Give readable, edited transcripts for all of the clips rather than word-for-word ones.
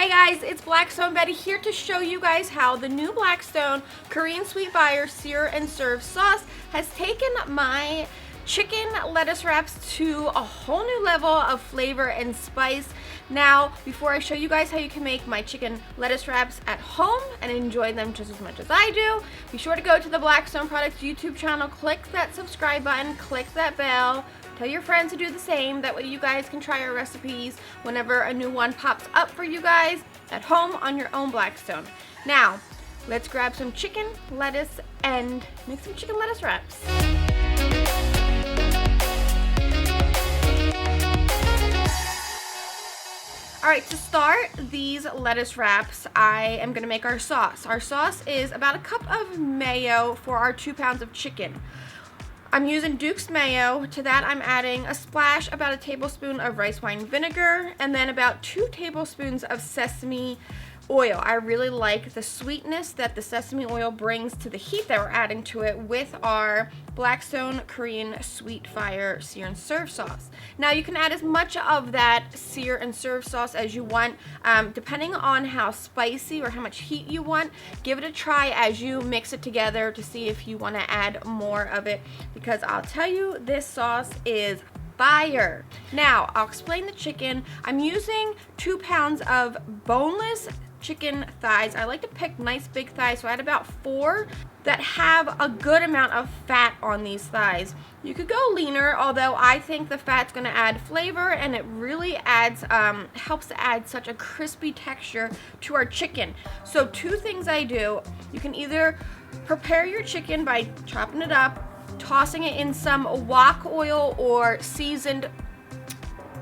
Hey guys, it's Blackstone Betty here to show you guys how the new Blackstone Korean Sweet Fire Sear and Serve sauce has taken my chicken lettuce wraps to a whole new level of flavor and spice. Now, before I show you guys how you can make my chicken lettuce wraps at home and enjoy them just as much as I do, be sure to go to the Blackstone Products YouTube channel, click that subscribe button, click that bell, tell your friends to do the same. That way you guys can try our recipes whenever a new one pops up for you guys at home on your own Blackstone. Now, let's grab some chicken, lettuce, and make some chicken lettuce wraps. Alright, to start these lettuce wraps, I am going to make our sauce. Our sauce is about a cup of mayo for our 2 pounds of chicken. I'm using Duke's mayo. To that I'm adding a splash, about a tablespoon of rice wine vinegar, and then about 2 tablespoons of sesame oil. I really like the sweetness that the sesame oil brings to the heat that we're adding to it with our Blackstone Korean Sweet Fire Sear and Serve sauce. Now you can add as much of that sear and serve sauce as you want, depending on how spicy or how much heat you want. Give it a try as you mix it together to see if you want to add more of it, because I'll tell you, this sauce is fire. Now I'll explain the chicken. I'm using 2 pounds of boneless chicken thighs. I like to pick nice big thighs, so I had about 4 that have a good amount of fat on these thighs. You could go leaner, although I think the fat's going to add flavor, and it really adds helps to add such a crispy texture to our chicken. So 2 things I do: you can either prepare your chicken by chopping it up, tossing it in some wok oil or seasoned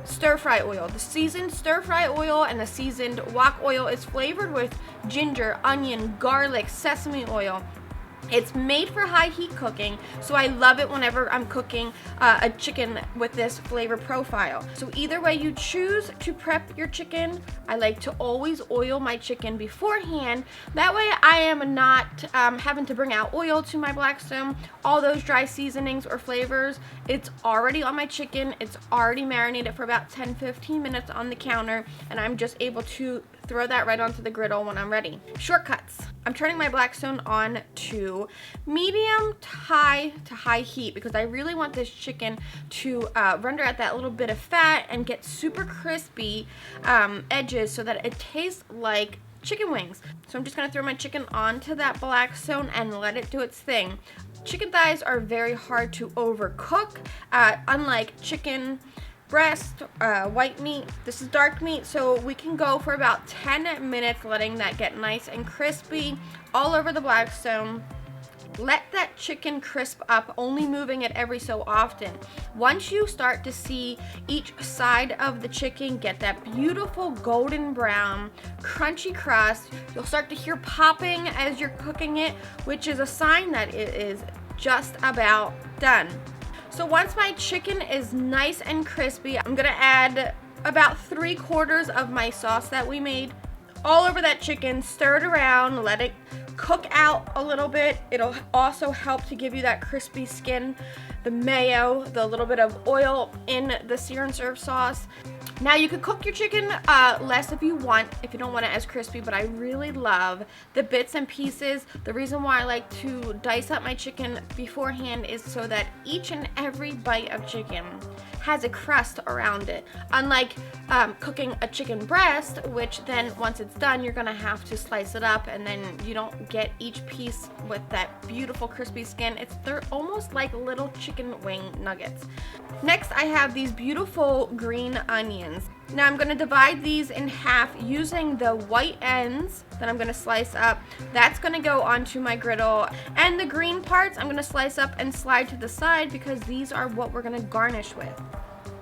stir-fry oil. The seasoned stir-fry oil and the seasoned wok oil is flavored with ginger, onion, garlic, sesame oil. It's made for high heat cooking, so I love it whenever I'm cooking a chicken with this flavor profile. So either way you choose to prep your chicken, I like to always oil my chicken beforehand. That way I am not having to bring out oil to my Blackstone. All those dry seasonings or flavors, it's already on my chicken. It's already marinated for about 10-15 minutes on the counter, and I'm just able to throw that right onto the griddle when I'm ready. Shortcuts. I'm turning my Blackstone on to medium to high heat because I really want this chicken to render out that little bit of fat and get super crispy edges so that it tastes like chicken wings. So I'm just going to throw my chicken onto that Blackstone and let it do its thing. Chicken thighs are very hard to overcook, unlike chicken breast, white meat. This is dark meat, so we can go for about 10 minutes letting that get nice and crispy all over the Blackstone. Let that chicken crisp up, only moving it every so often. Once you start to see each side of the chicken get that beautiful golden brown, crunchy crust, you'll start to hear popping as you're cooking it, which is a sign that it is just about done. So once my chicken is nice and crispy, I'm gonna add about 3/4 of my sauce that we made all over that chicken. Stir it around, let it cook out a little bit. It'll also help to give you that crispy skin, the mayo, the little bit of oil in the sear and serve sauce. Now you could cook your chicken less if you want, if you don't want it as crispy, but I really love the bits and pieces. The reason why I like to dice up my chicken beforehand is so that each and every bite of chicken has a crust around it. Unlike cooking a chicken breast, which then once it's done, you're gonna have to slice it up, and then you don't get each piece with that beautiful crispy skin. They're almost like little chicken wing nuggets. Next, I have these beautiful green onions. Now I'm going to divide these in half using the white ends that I'm going to slice up. That's going to go onto my griddle, and the green parts I'm going to slice up and slide to the side because these are what we're going to garnish with.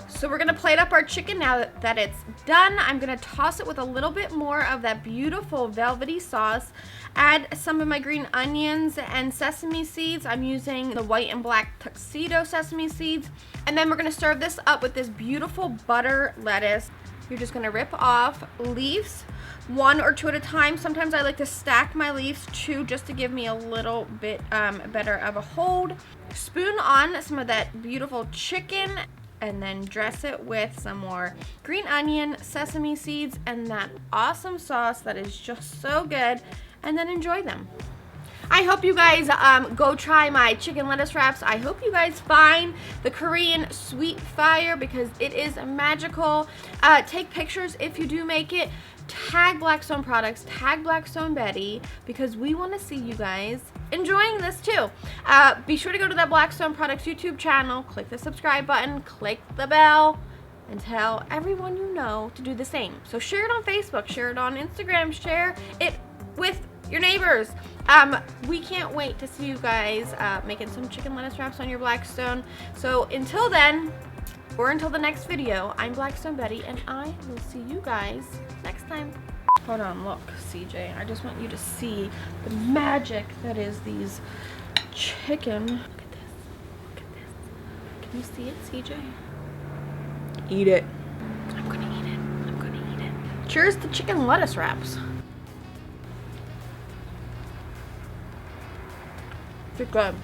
So we're going to plate up our chicken. Now that it's done, I'm going to toss it with a little bit more of that beautiful velvety sauce. Add some of my green onions and sesame seeds. I'm using the white and black tuxedo sesame seeds. And then we're going to serve this up with this beautiful butter lettuce. You're just going to rip off leaves, 1 or 2 at a time. Sometimes I like to stack my leaves 2 just to give me a little bit better of a hold. Spoon on some of that beautiful chicken and then dress it with some more green onion, sesame seeds, and that awesome sauce that is just so good, and then enjoy them. I hope you guys go try my chicken lettuce wraps. I hope you guys find the Korean sweet fire because it is magical. Take pictures if you do make it. Tag Blackstone products, tag Blackstone Betty, because we want to see you guys enjoying this too. Be sure to go to that Blackstone Products YouTube channel, click the subscribe button, click the bell, and tell everyone you know to do the same. So share it on Facebook, share it on Instagram, share it with your neighbors. We can't wait to see you guys making some chicken lettuce wraps on your Blackstone. So until then, or until the next video, I'm Blackstone Betty, and I will see you guys next time. Hold on, look, CJ, I just want you to see the magic that is these chicken. Look at this, look at this. Can you see it, CJ? Eat it. I'm gonna eat it, I'm gonna eat it. Cheers to chicken lettuce wraps. Good.